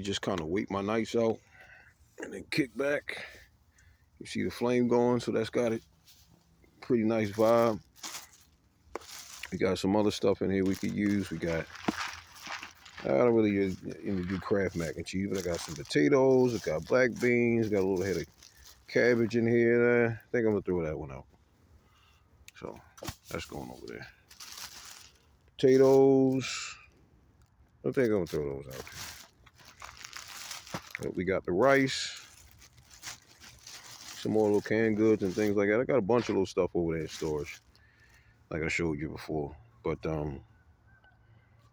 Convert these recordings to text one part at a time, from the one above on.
just kind of wait my nights out and then kick back. You see the flame going, so that's got it. Pretty nice vibe. We got some other stuff in here we could use. I don't really do Kraft mac and cheese, but I got some potatoes. I got black beans. Got a little head of cabbage in here. I think I'm gonna throw that one out. So that's going over there. Potatoes. I think I'm gonna throw those out there. But we got the rice. Some more little canned goods and things like that. I got a bunch of little stuff over there in storage, like I showed you before. But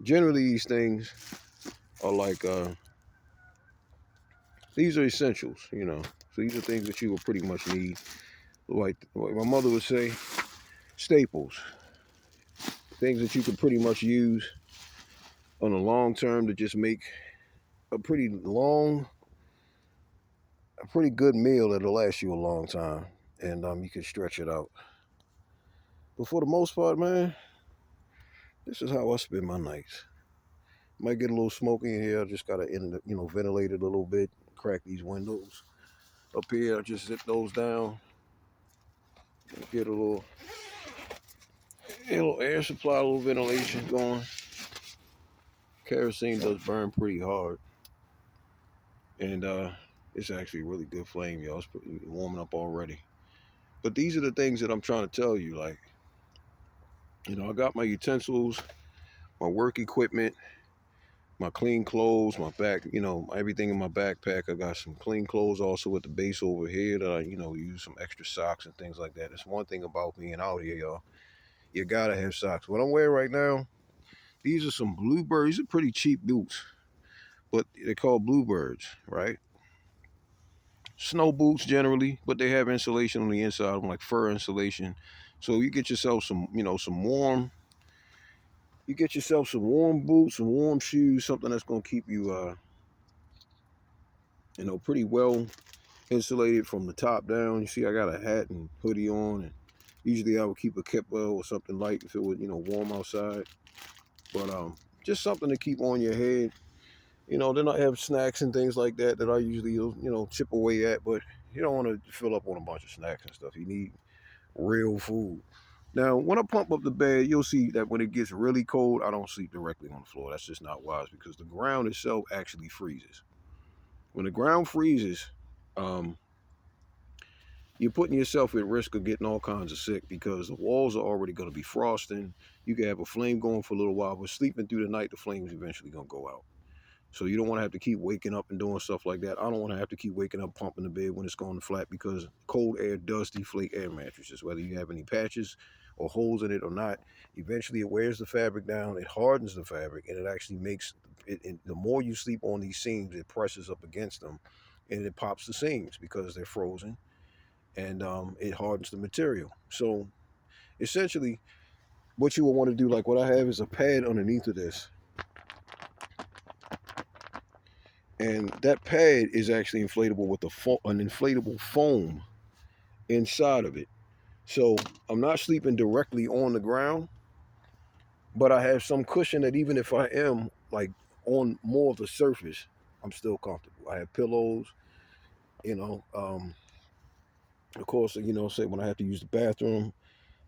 generally, these things are like these are essentials, you know. So these are things that you will pretty much need. Like my mother would say, staples. Things that you can pretty much use on the long term to just make a pretty good meal that'll last you a long time. And you can stretch it out. But for the most part, man, this is how I spend my nights. Might get a little smoky in here. I just gotta ventilate it a little bit, crack these windows. Up here, I just zip those down. Get a little air supply, a little ventilation going. Kerosene does burn pretty hard. And it's actually a really good flame, y'all. It's warming up already. But these are the things that I'm trying to tell you. Like, I got my utensils, my work equipment, my clean clothes, my back, everything in my backpack. I got some clean clothes also at the base over here that I, use some extra socks and things like that. That's one thing about being out here, y'all. You gotta have socks. What I'm wearing right now, these are some Bluebirds. These are pretty cheap boots, but they're called Bluebirds, right? Snow boots generally, but they have insulation on the inside of them, like fur insulation. So you get yourself some warm boots, some warm shoes, something that's gonna keep you, pretty well insulated from the top down. You see, I got a hat and hoodie on, and usually I would keep a kippa or something light if it was, warm outside. But just something to keep on your head. Then I have snacks and things like that that I usually, chip away at. But you don't want to fill up on a bunch of snacks and stuff. You need real food. Now, when I pump up the bed, you'll see that when it gets really cold, I don't sleep directly on the floor. That's just not wise because the ground itself actually freezes. When the ground freezes, um, you're putting yourself at risk of getting all kinds of sick because the walls are already going to be frosting. You can have a flame going for a little while, but sleeping through the night, the flame's eventually going to go out. So you don't want to have to keep waking up and doing stuff like that. I don't want to have to keep waking up pumping the bed when it's going flat because cold air does deflate air mattresses, whether you have any patches or holes in it or not. Eventually it wears the fabric down, it hardens the fabric, and it actually makes it the more you sleep on these seams, it presses up against them and it pops the seams because they're frozen, and it hardens the material. So essentially what you will want to do, like what I have is a pad underneath of this, and that pad is actually inflatable with an inflatable foam inside of it. So I'm not sleeping directly on the ground, but I have some cushion that even if I am like on more of the surface, I'm still comfortable. I have pillows, you know. Of course, say when I have to use the bathroom,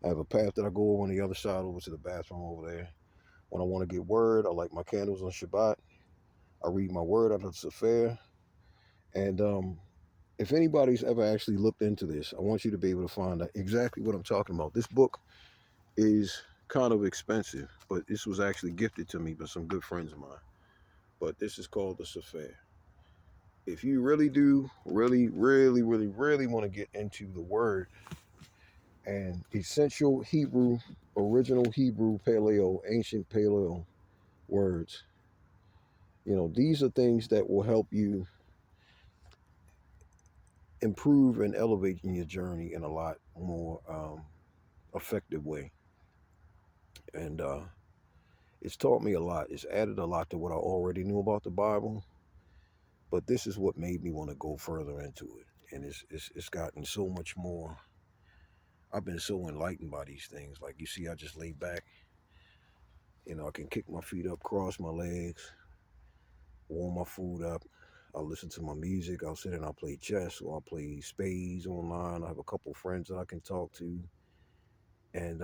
I have a path that I go on the other side over to the bathroom over there. When I want to get word, I light my candles on Shabbat. I read my word out of the Sefer. And if anybody's ever actually looked into this, I want you to be able to find out exactly what I'm talking about. This book is kind of expensive, but this was actually gifted to me by some good friends of mine. But this is called the Sefer. If you really do, really, really, really, really want to get into the word and essential Hebrew, original Hebrew, Paleo, ancient Paleo words, these are things that will help you improve and elevate in your journey in a lot more effective way. And it's taught me a lot. It's added a lot to what I already knew about the Bible. But this is what made me want to go further into it. And it's gotten so much more. I've been so enlightened by these things. Like you see, I just lay back. I can kick my feet up, cross my legs. warm my food up. I'll listen to my music. I'll sit and I'll play chess or I'll play spades online. I have a couple friends that I can talk to, and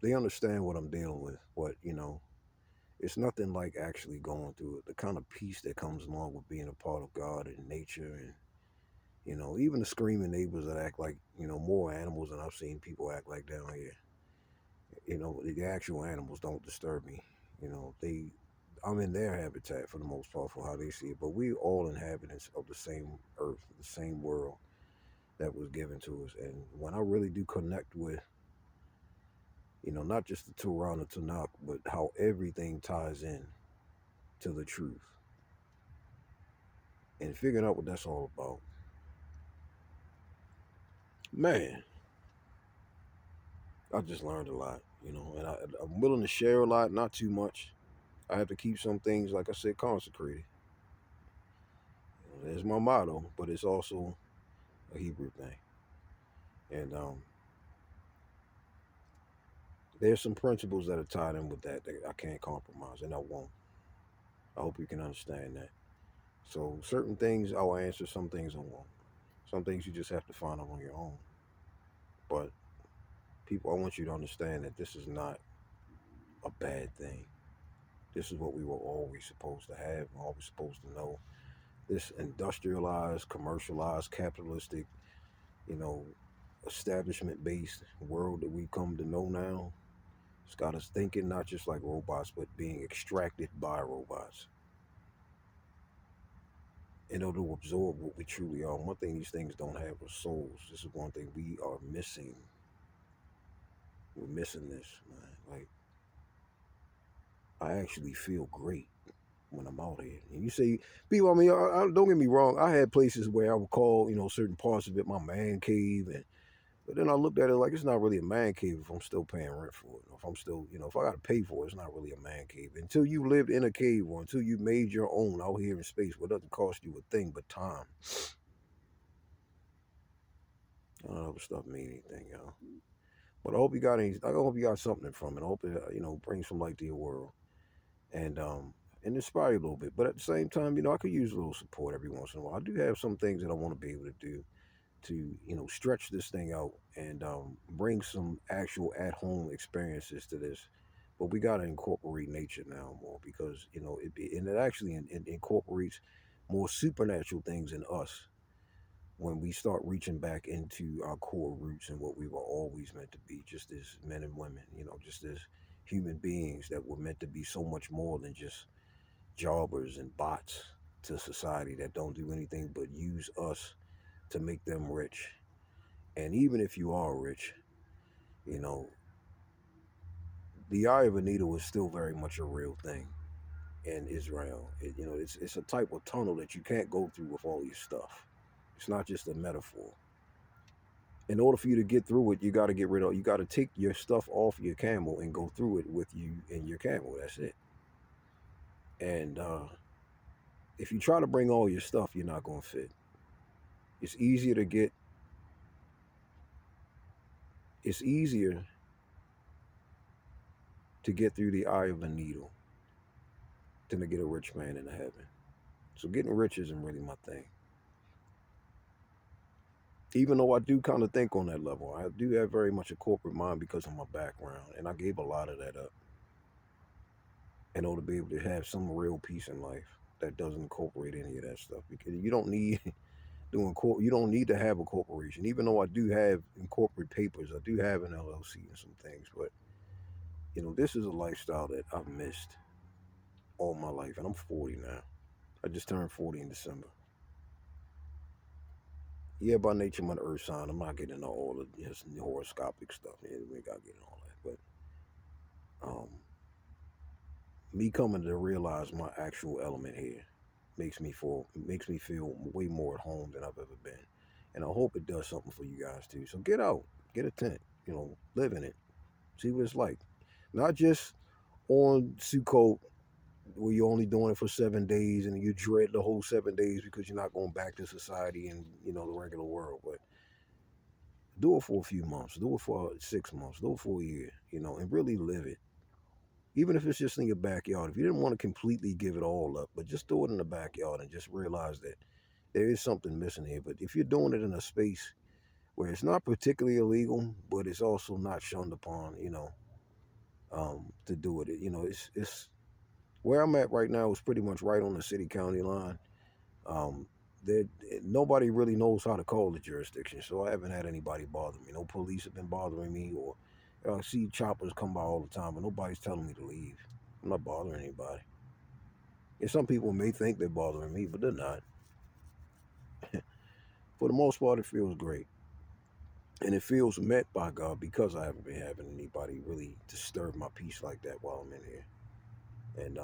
they understand what I'm dealing with. What it's nothing like actually going through it. The kind of peace that comes along with being a part of God and nature, and even the screaming neighbors that act like more animals than I've seen people act like down here. The actual animals don't disturb me. I'm in their habitat for the most part for how they see it. But we all inhabitants of the same earth, the same world that was given to us. And when I really do connect with, not just the Torah and the Tanakh, but how everything ties in to the truth and figuring out what that's all about, man, I just learned a lot, and I'm willing to share a lot, not too much. I have to keep some things, like I said, consecrated. That's my motto, but it's also a Hebrew thing. And there's some principles that are tied in with that I can't compromise, and I won't. I hope you can understand that. So certain things I will answer, some things I won't. Some things you just have to find out on your own. But people, I want you to understand that this is not a bad thing. This is what we were always supposed to have, always supposed to know. This industrialized, commercialized, capitalistic, you know, establishment-based world that we've come to know now, it's got us thinking not just like robots, but being extracted by robots in order to absorb what we truly are. One thing these things don't have are souls. This is one thing we are missing. We're missing this, man. Like, I actually feel great when I'm out here. And you say, people, I mean, don't get me wrong. I had places where I would call, certain parts of it my man cave, but then I looked at it like it's not really a man cave if I'm still paying rent for it. If I'm still, if I got to pay for it, it's not really a man cave. Until you lived in a cave or until you made your own out here in space, what doesn't cost you a thing but time. None of that stuff mean anything, y'all. But I hope you got something from it. I hope it, brings some light to your world and inspire you a little bit. But at the same time, I could use a little support every once in a while. I do have some things that I want to be able to do to stretch this thing out and bring some actual at-home experiences to this, but we got to incorporate nature now more because it actually incorporates more supernatural things in us when we start reaching back into our core roots and what we were always meant to be, just as men and women, just as human beings that were meant to be so much more than just jobbers and bots to society that don't do anything but use us to make them rich. And even if you are rich, you know, the eye of a needle is still very much a real thing in Israel. It's a type of tunnel that you can't go through with all your stuff. It's not just a metaphor. In order for you to get through it, you got to you got to take your stuff off your camel and go through it with you and your camel. That's it. And if you try to bring all your stuff, you're not going to fit. It's easier to get, it's easier to get through the eye of a needle than to get a rich man into heaven. So getting rich isn't really my thing. Even though I do kind of think on that level, I do have very much a corporate mind because of my background, and I gave a lot of that up in order to be able to have some real peace in life that doesn't incorporate any of that stuff. Because you don't need you don't need to have a corporation. Even though I do have in corporate papers, I do have an LLC and some things, but this is a lifestyle that I've missed all my life, and I'm 40 now. I just turned 40 in December. Yeah, by nature, I'm an earth sign. I'm not getting into all the horoscopic stuff. Yeah, we got to get into all that. But me coming to realize my actual element here makes me feel way more at home than I've ever been. And I hope it does something for you guys too. So get out, get a tent, live in it, see what it's like. Not just on Sukkot where you're only doing it for 7 days and you dread the whole 7 days because you're not going back to society and the regular world, but do it for a few months, do it for 6 months, do it for a year, and really live it. even if it's just in your backyard. If you didn't want to completely give it all up, but just do it in the backyard and just realize that there is something missing here. But if you're doing it in a space where it's not particularly illegal, but it's also not shunned upon, to do it. It's where I'm at right now is pretty much right on the city-county line. Um, there, nobody really knows how to call the jurisdiction, so I haven't had anybody bother me. No police have been bothering me, or I see choppers come by all the time, but nobody's telling me to leave. I'm not bothering anybody. And some people may think they're bothering me, but they're not. For the most part, it feels great. And it feels met by God because I haven't been having anybody really disturb my peace like that while I'm in here. And